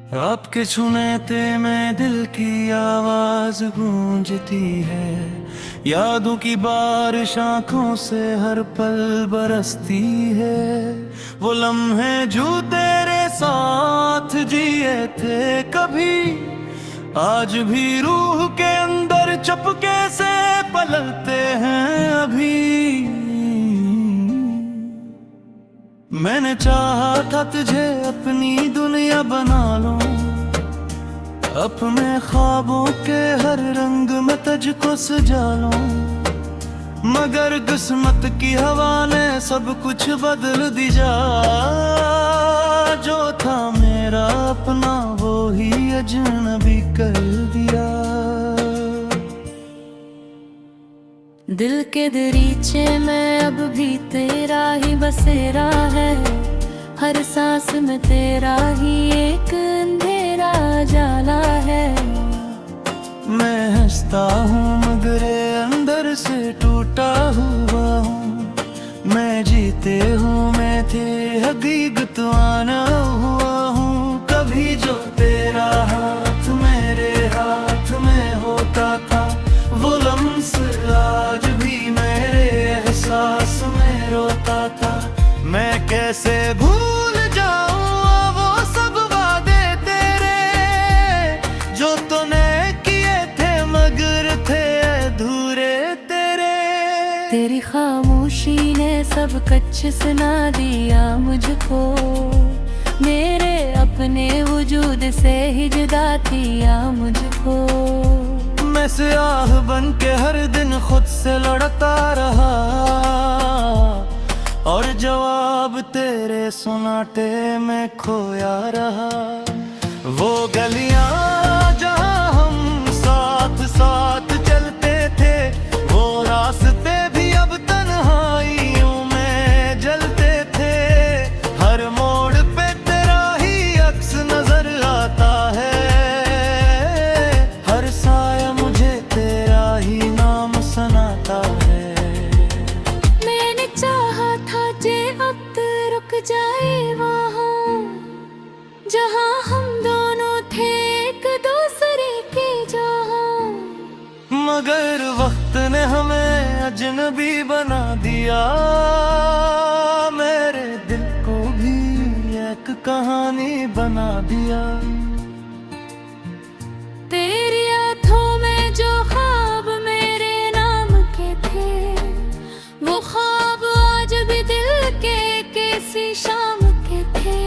आपके छूने में दिल की आवाज गूंजती है। यादों की बारिश आंखों से हर पल बरसती है। वो लम्हे जो तेरे साथ जिए थे कभी, आज भी रूह के अंदर चुपके से पलते हैं अभी। मैंने चाहा था तुझे अपनी दुनिया बना लूं, अपने ख्वाबों के हर रंग में तुझको सजा लूं, मगर किस्मत की हवा ने सब कुछ बदल दिया। जो था मेरा अपना वो ही अजनबी कर दिया। दिल के दरीचे में अब भी तेरा ही बसेरा है। हर सांस में तेरा ही एक अंधेरा जाला है। मैं हंसता हूँ मगर अंदर से टूटा हुआ हूँ। मैं जीते हूँ मैं थे हकीकत आना हुआ हूँ। कभी जो तेरा हाथ मेरे हाथ में होता था, वो लम्स आज भी मेरे एहसास में रोता था। मैं कैसे भूल जाऊं वो सब वादे तेरे, जो तूने किए थे मगर थे अधूरे तेरे। तेरी खामोशी ने सब कुछ सुना दिया मुझको। मेरे अपने वजूद से ही जुदा किया मुझको। मैं सियाह बन के हर दिन खुद से लड़ता रहा, और जवाब तेरे सुनाटे में खोया रहा। वो गलियां जहां हम साथ साथ चलते थे, वो रास्ते भी अब तन्हाइयों में जलते थे। हर मोड़ पे तेरा ही अक्स नजर आता है। हर साया मुझे तेरा ही नाम सुनाता है। मैंने चाहा था जे वक्त रुक जाए वहाँ, जहाँ हम दोनों थे एक दूसरे के जहाँ। मगर वक्त ने हमें अजनबी बना दिया। मेरे दिल को भी एक कहानी बना दिया। तेरी आँखों में जो ख्वाब मेरे नाम के थे, वो ख्वाब आज भी दिल के किसी शाम के थे।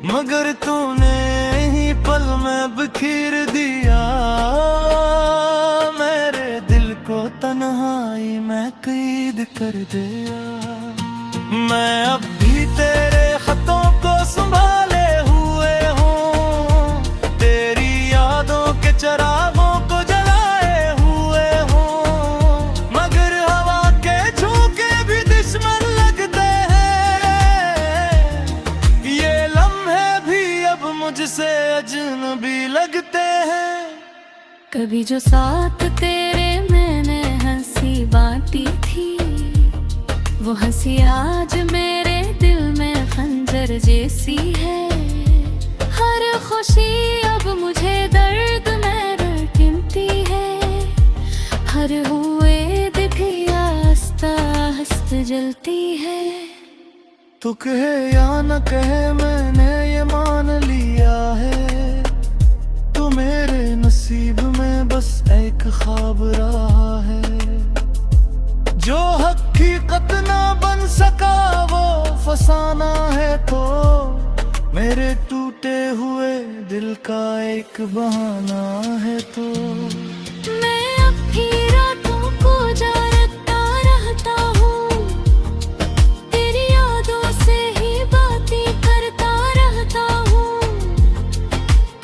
मगर तूने ही पल में बिखेर दिया। मेरे दिल को तन्हाई में कैद कर दिया। मैं अब भी तेरे खतों को संभाले हुए हूँ, तेरी यादों के चरागों को जलाए हुए हूँ। मगर हवा के झोंके भी दुश्मन लगते हैं। ये लम्हे भी अब मुझसे अजनबी लगते हैं। कभी जो साथ तेरे मैंने हंसी बांटी थी, वो हंसी आज मेरे दिल में खंजर जैसी है। हर खुशी अब मुझे दर्द में रटती है। हर हुए भी आस्ता आस्ता जलती है। तू कहे या न कहे मैंने ये मान लिया है। तू मेरे नसीब में बस एक ख्वाब रहा है। जो हकीकत ना बन सका वो फसाना है, तो मेरे टूटे हुए दिल का एक बहाना है। तो मैं अब भी रातों को जागता रहता हूँ, तेरी यादों से ही बातें करता रहता हूँ।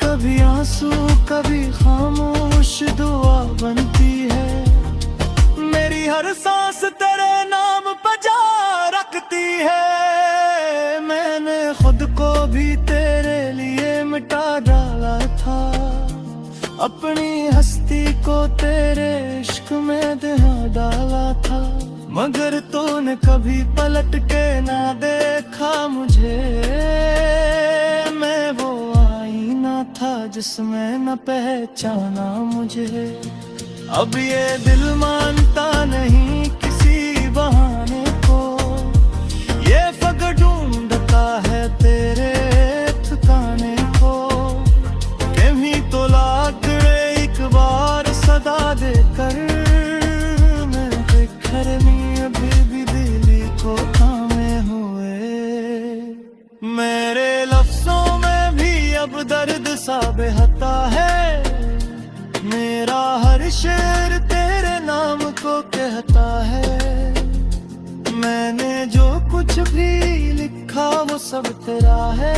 कभी आंसू कभी खामोश दुआ बनती है। मेरी हर सांस तेरे नाम बजा रखती है। मैंने खुद को भी तेरे लिए मिटा डाला था। अपनी हस्ती को तेरे इश्क में दहा डाला था। मगर तूने कभी पलट के ना देखा मुझे। मैं वो आईना जिसमें न पहचाना मुझे। अब ये दिल मानता नहीं किसी बहाने को, ये फक ढूंढता है तेरे ठिकाने को। कहीं तो लाकड़े एक बार सदा देकर, मैं बेखरनी अभी भी दिली को थामे हुए। मेरे लफ्जों में भी अब दर्द सा बहता है, मेरा हर शेर तेरे नाम को कहता है। मैंने जो कुछ भी लिखा वो सब तेरा है,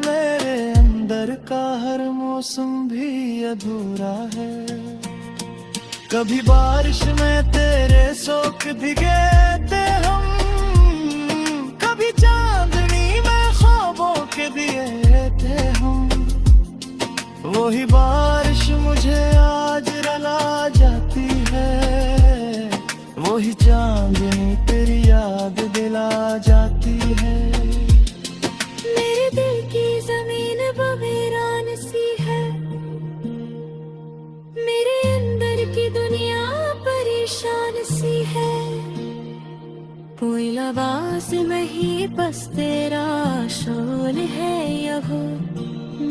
मेरे अंदर का हर मौसम भी अधूरा है। कभी बारिश में तेरे शोक भिगे थे हम, कभी चांदनी में ख्वाबों के दिए थे हम। वही बारिश मुझे आज रुला जाती है, वही चांदनी तेरी याद दिला जाती है। मेरे दिल की जमीन बवीरान सी है, मेरे अंदर की दुनिया परेशान सी है। कोई लबास नहीं बस तेरा शोल है यहो,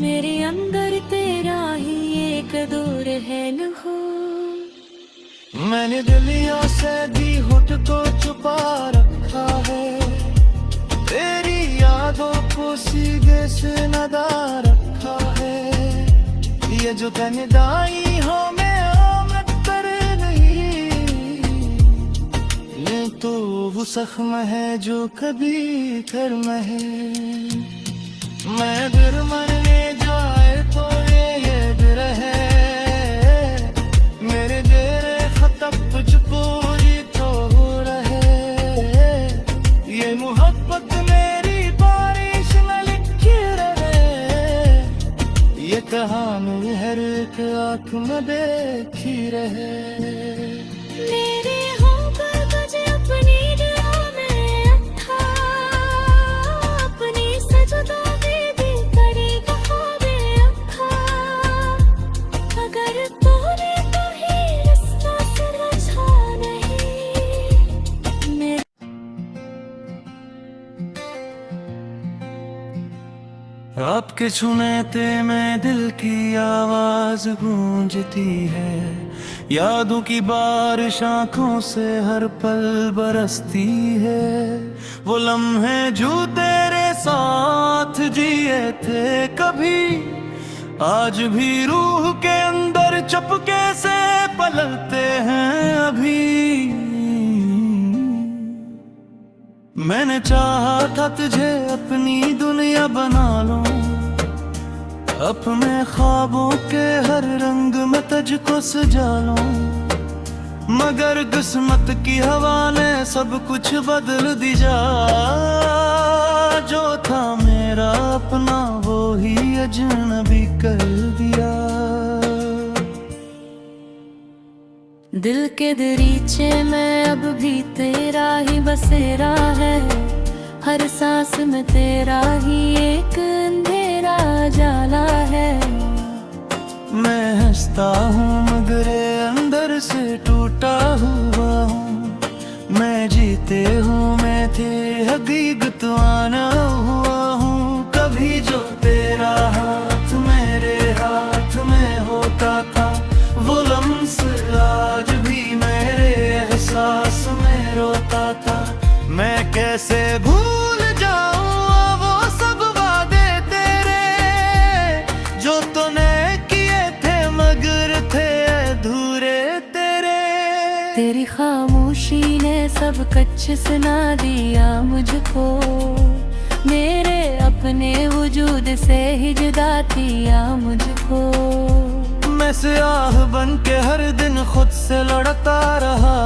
मेरे अंदर तेरा ही एक दूर है लहू। मैंने दिलियों से भी होठ को छुपा रखा है, तेरी यादों को सीधे से नदा रखा है। ये जो तन्हाई हो में आमद कर नहीं, ये तो वो जख्म है जो कभी कर्म है। मैं दिल मरने जाए तो ये दिल है, मेरे तेरे खतब तुझको ही तो रहे। ये मोहब्बत मेरी बारिश में लिखी रहे, ये कहानी हर एक आँख में देखी रहे। मेरे होकर तुझे अपनी दिलों में अथा, अपनी सजदों में भी करेगा ख्वाबे अखा। अगर तूने तो ही रास्ता समझा नहीं, मेरे आपके छूने में दिल की आवाज गूंजती है, यादों की बारिश आंखों से हर पल बरसती है। वो लम्हे जो तेरे साथ जिए थे कभी, आज भी रूह के अंदर चपके से पलते हैं अभी। मैंने चाहा था तुझे अपनी दुनिया बना लूं, अपने ख्वाबों के हर रंग में तुझको सजा लूं, मगर किस्मत की हवा ने सब कुछ बदल दिया। जो था मेरा अपना वो ही अजनबी कर दिया। दिल के दरीचे में अब भी तेरा ही बसेरा है, हर सांस में तेरा ही एक अंधेरा जाला है। मैं हंसता हूँ मगर अंदर से टूटा हुआ हूँ, मैं जीते हूँ मैं थे हकीकत आना हुआ हूँ। कभी जो तेरा हाथ मेरे हाथ में होता था, वो लम्स आज भी मेरे एहसास में रोता था। मैं कैसे भूल जाऊँ वो सब वादे तेरे, जो तूने किए थे मगर थे अधूरे तेरे। तेरी खामोशी ने सब कुछ सुना दिया मुझको, मेरे अपने वजूद से ही जुदा किया मुझको। मैं स्याह बन के हर दिन खुद से लड़ता रहा,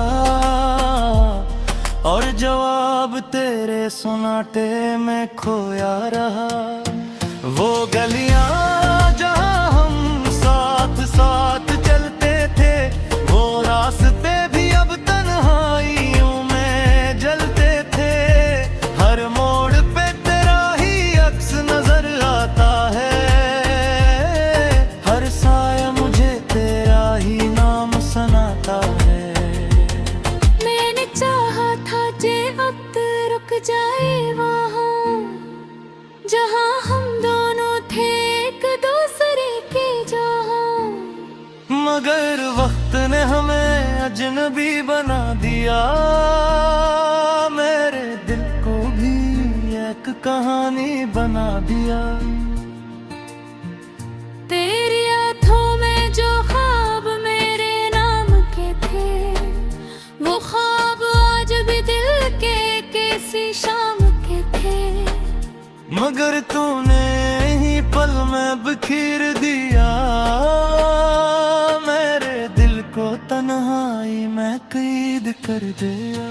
और जवाब तेरे सुनाटे में खोया रहा। वो गलियां जहां हम साथ साथ चलते थे, वो रास्ते भी अब तन्हाइयों में जलते थे। हर मोड़ पे तेरा ही अक्स नजर आता है, अजनबी बना दिया, मेरे दिल को भी एक कहानी बना दिया। तेरी आंखों में जो ख्वाब मेरे नाम के थे, वो ख्वाब आज भी दिल के किसी शाम के थे। मगर तूने ही पल में बिखेर दिया, मेरे दिल को तन्हाई में कैद कर दिया।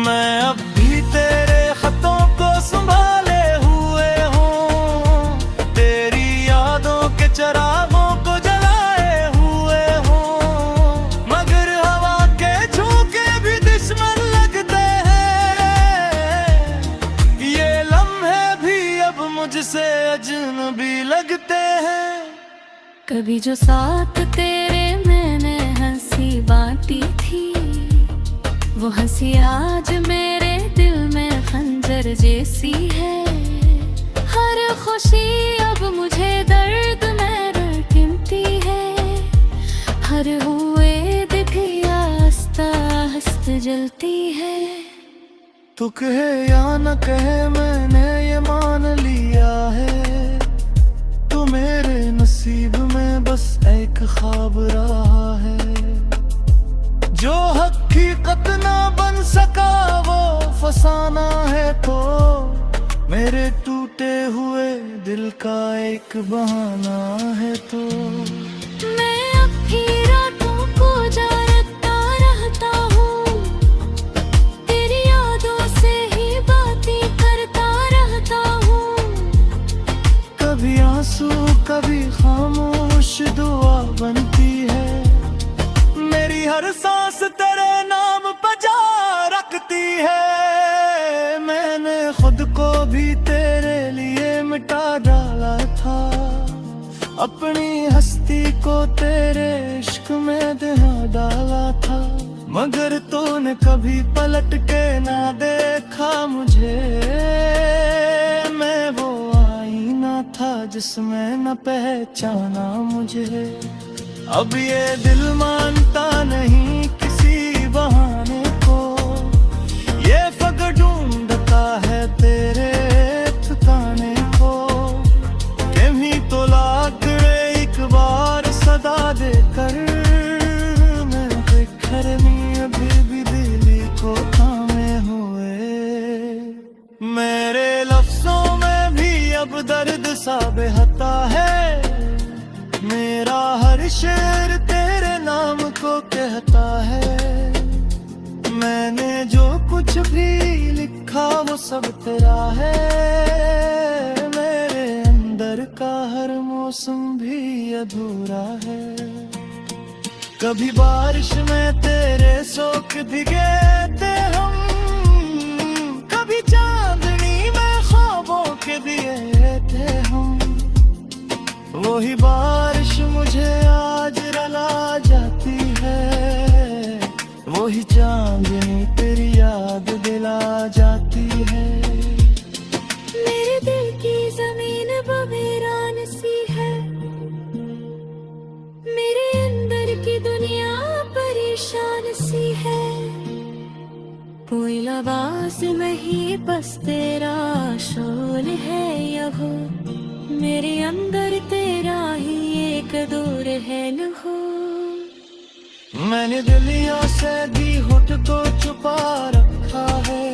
मैं अब भी तेरे खतों को संभाले हुए हूँ, तेरी यादों के चरागों को जलाए हुए हूँ। मगर हवा के झोंके भी दुश्मन लगते हैं, ये लम्हे भी अब मुझसे अजनबी लगते हैं। कभी जो साथ तेरे मैंने हंसी बांटी थी, वो हंसी आज मेरे दिल में खंजर जैसी है। हर खुशी अब मुझे दर्द में रटती है, हर हुए दिखिया हंसता हंसता जलती है। तू कहे या न कहे मैंने ये मान लिया है, तू मेरे नसीब में बस एक ख्वाब रहा है। जो हकीकत ना बन सका वो फसाना है, तो मेरे टूटे हुए दिल का एक बहाना है। तो मैं अब भी रातों को जागता रहता हूँ, तेरी यादों से ही बातें करता रहता हूँ। कभी आंसू कभी खामोश दुआ बनती है, मेरी हर सांस तेरे नाम बजा रखती है। मैंने खुद को भी तेरे लिए मिटा डाला था, अपनी हस्ती को तेरे इश्क में दहा डाला था। मगर तूने कभी पलट के ना देखा मुझे, मैं वो आईना था जिसमें न पहचाना मुझे। अब ये दिल मानता नहीं किसी बहाने को, ये फग ढूंढता है तेरे ठिकाने को। कभी तो लाकड़े एक बार सदा देकर, मैं बिखर में अभी भी दिली को थामे हुए। मेरे लफ्जों में भी अब दर्द सा बहता है, मेरा हर शेर तेरे नाम को कहता है। मैंने जो कुछ भी लिखा वो सब तेरा है, मेरे अंदर का हर मौसम भी अधूरा है। कभी बारिश में तेरे शोक भिगेते हम, कभी चांदनी में ख्वाबों के दिए थे हम। वही बारिश मुझे आज रुला जाती है, वही चांदनी तेरी याद दिला जाती है। मेरे दिल की जमीन बवीरान सी है, मेरे अंदर की दुनिया परेशान सी है। कोई लबास में ही बस तेरा शोर है यहो, मेरे अंदर तेरा ही एक दूर है लहू। मैंने दिलियों से दी होठ को छुपा रखा है,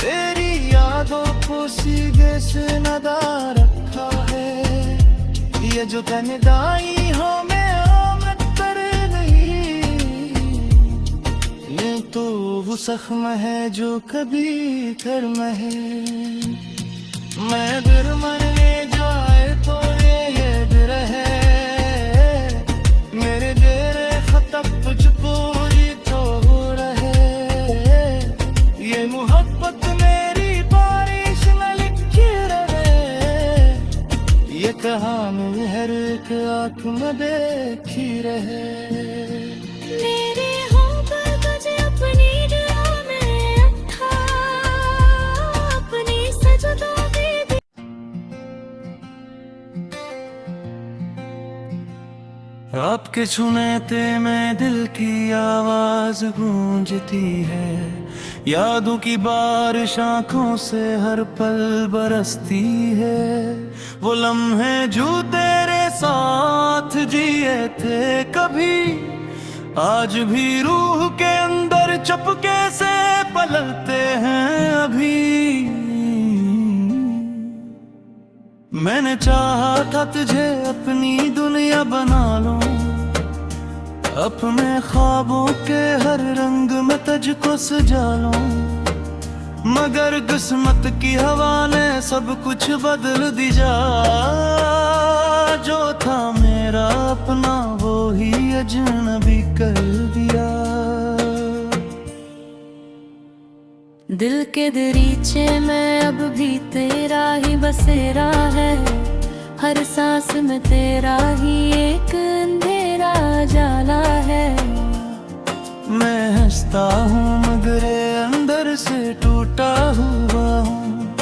तेरी यादों को सीधे से नदा रखा है। ये जो तन्हाई हो में आमद कर नहीं, ये तो वो जख्म है जो कभी कर्म है। मैं दिल मरने जाए तो ये दिल है, मेरे तेरे खतब तुझ पूरी तो रहे। ये मोहब्बत मेरी बारिश में लिखी रहे, ये कहानी हर एक आँख में देखी रहे। मेरे होंठ तुझे अपनी दुआ में रखा, अपनी सजदों में अब आपके छूने में दिल की आवाज गूंजती है, यादों की बारिश आंखों से हर पल बरसती है। वो लम्हे जो तेरे साथ जिए थे कभी, आज भी रूह के अंदर चुपके से पलते हैं अभी। मैंने चाहा था तुझे अपनी दुनिया बना लूं, अपने ख्वाबों के हर रंग में तुझको सजा लूं, मगर किस्मत की हवा ने सब कुछ बदल दिया। जो था मेरा अपना वो ही अजनबी कर दिया। दिल के दरीचे में अब भी तेरा ही बसेरा है, हर सांस में तेरा ही एक अंधेरा जाला है। मैं हंसता हूँ मगर अंदर से टूटा हुआ हूँ,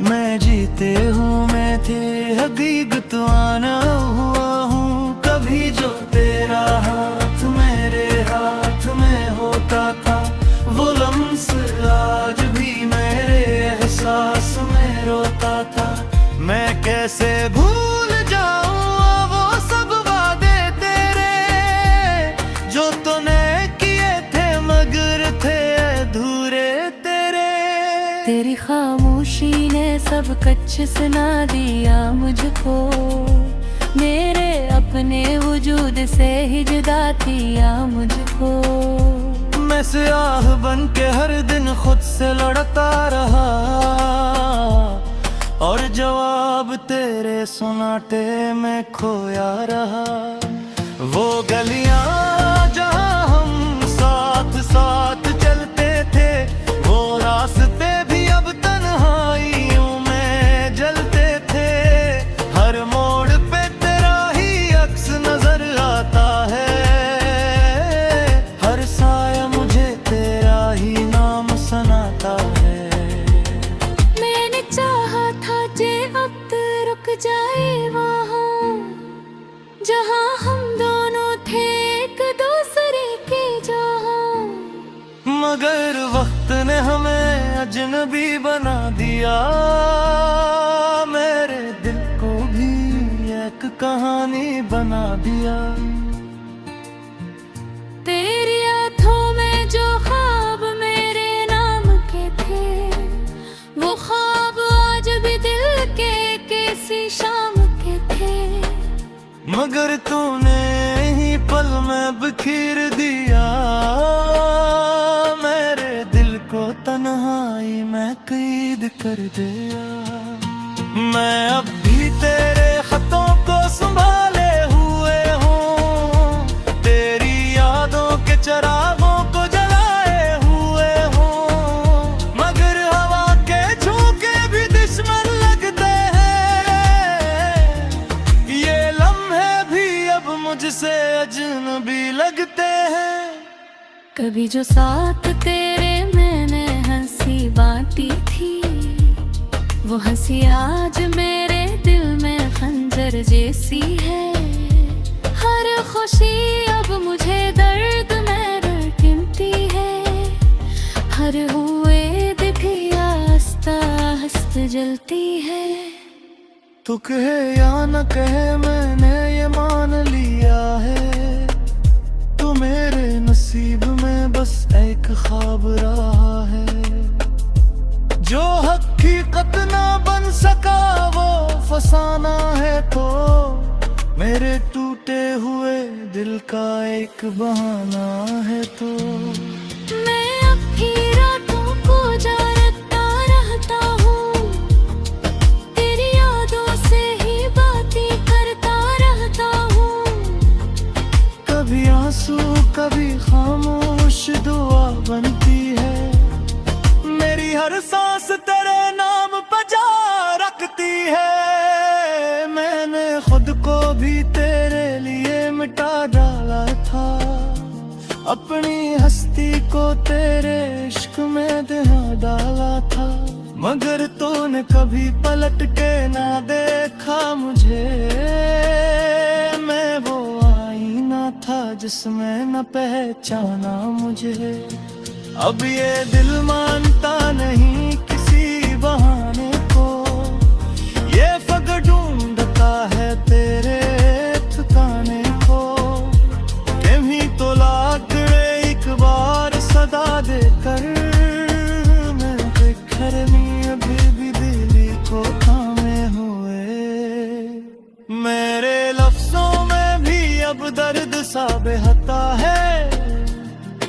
मैं जीते हूँ मैं थे हकीकत आना हुआ हूँ। कभी जो तेरा हाथ मेरे हाथ में होता था, वो लम्स आज भी मेरे एहसास में रोता था। मैं कैसे भूल जाऊँ वो सब वादे तेरे, जो तूने किए थे मगर थे अधूरे तेरे। तेरी खामोशी ने सब कुछ सुना दिया मुझको, मेरे अपने वजूद से ही जुदा किया मुझको। मैं सियाह बन के हर दिन खुद से लड़ता रहा, और जवाब तेरे सुनाटे में खोया रहा। वो गलियां जहां हम साथ साथ चलते थे, वो रास्ते भी अब तन्हाइयों में जलते थे। हर मोड़ पे तेरा ही अक्स नजर आता है, हर साया मुझे तेरा ही नाम सुनाता है। मैंने चाहा था जे वक्त रुक जाए वहाँ, जहाँ हम दोनों थे एक दूसरे के जहाँ, मगर वक्त ने हमें अजनबी बना दिया। मेरे दिल को भी एक कहानी बना दिया। तेरी आँखों में जो ख्वाब मेरे नाम के थे, वो ख्वाब आज भी दिल के किसी शाम के थे। मगर तूने ही पल में बिखेर दिया, मेरे दिल को तन्हाई में कैद कर दिया। मैं अब भी तेरे खतों को संभाले हुए हूँ, तेरी यादों के चरागों को जलाए हुए हूँ, मगर हवा के झोंके भी दुश्मन लगते हैं। ये लम्हे भी अब मुझसे अजनबी लगते हैं। कभी जो साथ तेरे मैंने हंसी बांटी थी, वो हंसी आज मेरे दिल में खंजर जैसी है। हर खुशी अब मुझे दर्द में रटती है, हर हुए भी आस्ता आस्ता जलती है। तू कहे या न कहे मैंने ये मान लिया है, तू मेरे नसीब में बस एक ख्वाब रहा है। जो हकीकत ना बन सका वो फसाना है, तो मेरे टूटे हुए दिल का एक बहाना है। तो मैं अब भी रातों को जागता रहता हूँ, तेरी यादों से ही बातें करता रहता हूँ। कभी आंसू कभी खामोश दुआ बनती है, मेरी हर सांस तेरे नाम बजा रखती है। मैंने खुद को भी तेरे लिए मिटा डाला था, अपनी हस्ती को तेरे इश्क में दहा डाला था, मगर तूने कभी पलट के ना देखा मुझे। मैं वो आईना जिसमें न पहचाना मुझे। अब ये दिल मानता नहीं किसी बहाने को, ये फग ढूंढता है तेरे ठिकाने को। कहीं तो लाकड़े एक बार सदा देकर, मैं बेखरमी अभी भी दिली को थामे हुए। मेरे लफ्जों में भी अब दर्द सा बहता है,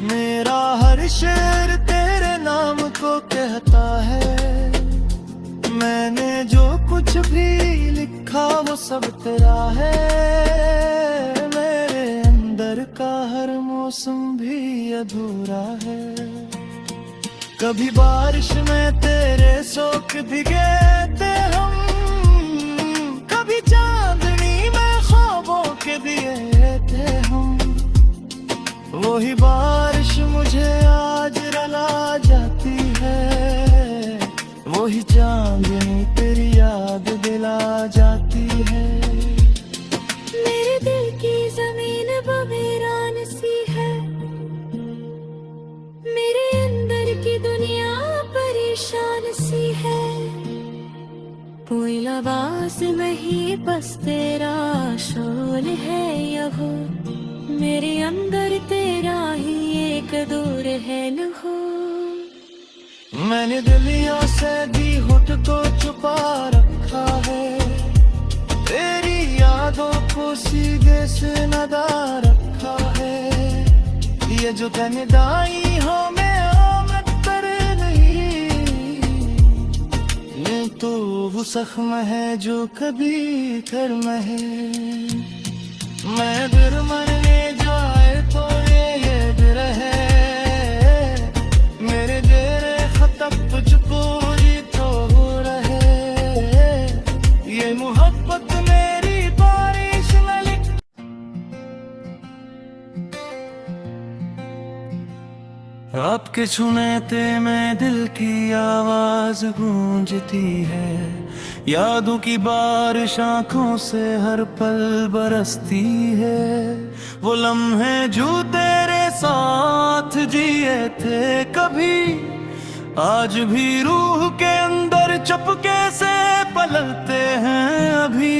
मेरा हर शेर तेरे नाम को कहता है। मैंने जो कुछ भी लिखा वो सब तेरा है, मेरे अंदर का हर मौसम भी अधूरा है। कभी बारिश में तेरे शोक भिगे थे हम, कभी चांदनी में ख्वाबों के दिए थे हम। वही बारिश मुझे आज रुला जाती है, वही चांदनी तेरी याद दिला जाती है। मेरे दिल की जमीन बवीरान सी है, मेरे अंदर की दुनिया परेशान सी है। कोई लबास नहीं बस तेरा शोल है यहो, मेरे अंदर तेरा ही एक दूर है लहू। मैंने दिलियों से भी होठ को छुपा रखा है, तेरी यादों को सीधे से नदा रखा है। ये जो तन्हाई हो में आमद पर नहीं, ये तो वो जख्म है जो कभी कर्म है। मैं दिल मरने जाए तो ये दिल है, मेरे तेरे खतब तुझको ही तो रहे। ये मोहब्बत मेरी बारिश में लिख। आपके छूने में दिल की आवाज गूंजती है, यादों की बारिश आंखों से हर पल बरसती है। वो लम्हे जो तेरे साथ जिए थे कभी, आज भी रूह के अंदर चपके से पलते हैं अभी।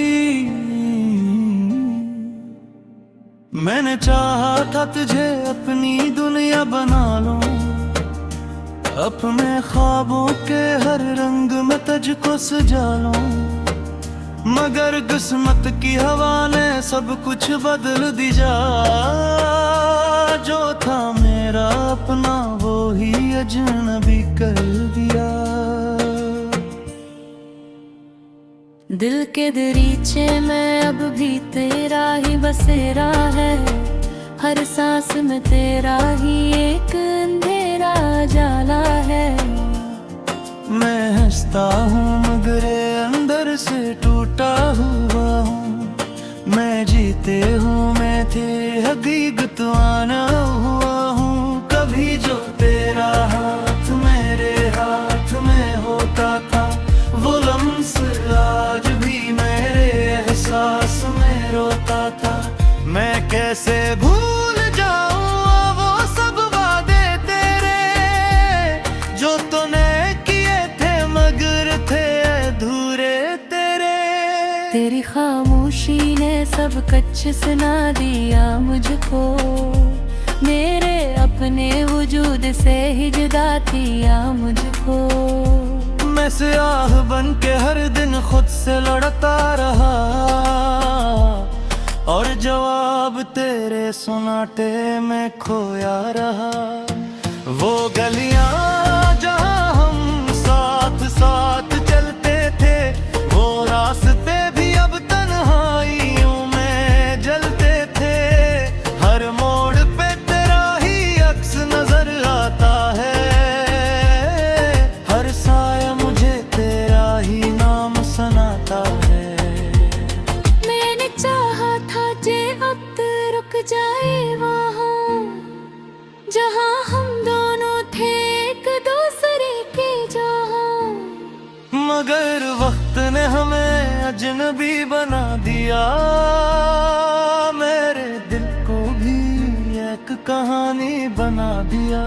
मैंने चाहा था तुझे अपनी दुनिया बना लूं, अपने ख्वाबों के हर रंग में तुझको सजा लूं, मगर किस्मत की हवा ने सब कुछ बदल दिया। जो था मेरा अपना वो ही अजनबी कर दिया। दिल के दरीचे में अब भी तेरा ही बसेरा है, हर सांस में तेरा ही एक अंधेरा जाला है। मैं हंसता हूँ मगर अंदर से टूटा हुआ हूँ, मैं जीते हूँ मैं थे हकीकत आना हुआ हूँ। कभी जो तेरा हाथ मेरे हाथ में होता था, वो लम्स आज भी मेरे एहसास में रोता था। मैं कैसे भूल जाऊं वो सब वादे तेरे, जो तूने किए थे मगर थे अधूरे तेरे। तेरी खामोशी ने सब कुछ सुना दिया मुझको, मेरे अपने वजूद से ही जुदा किया मुझको। मैं स्याह बन के हर दिन खुद से लड़ता रहा, और जवाब तेरे सुनाटे में खोया रहा। वो गलियां जहां हम साथ साथ चलते थे, वो रास्ते भी अब तन्हाइयों में जलते थे। हर मोड़ पे तेरा ही अक्स नजर आता है, हर साया मुझे तेरा ही नाम सुनाता है। मैंने चाहा था जे अब रुक जाए वहाँ, जहाँ हम दोनों थे एक दूसरे के जहाँ। मगर वक्त ने हमें अजनबी बना दिया, मेरे दिल को भी एक कहानी बना दिया।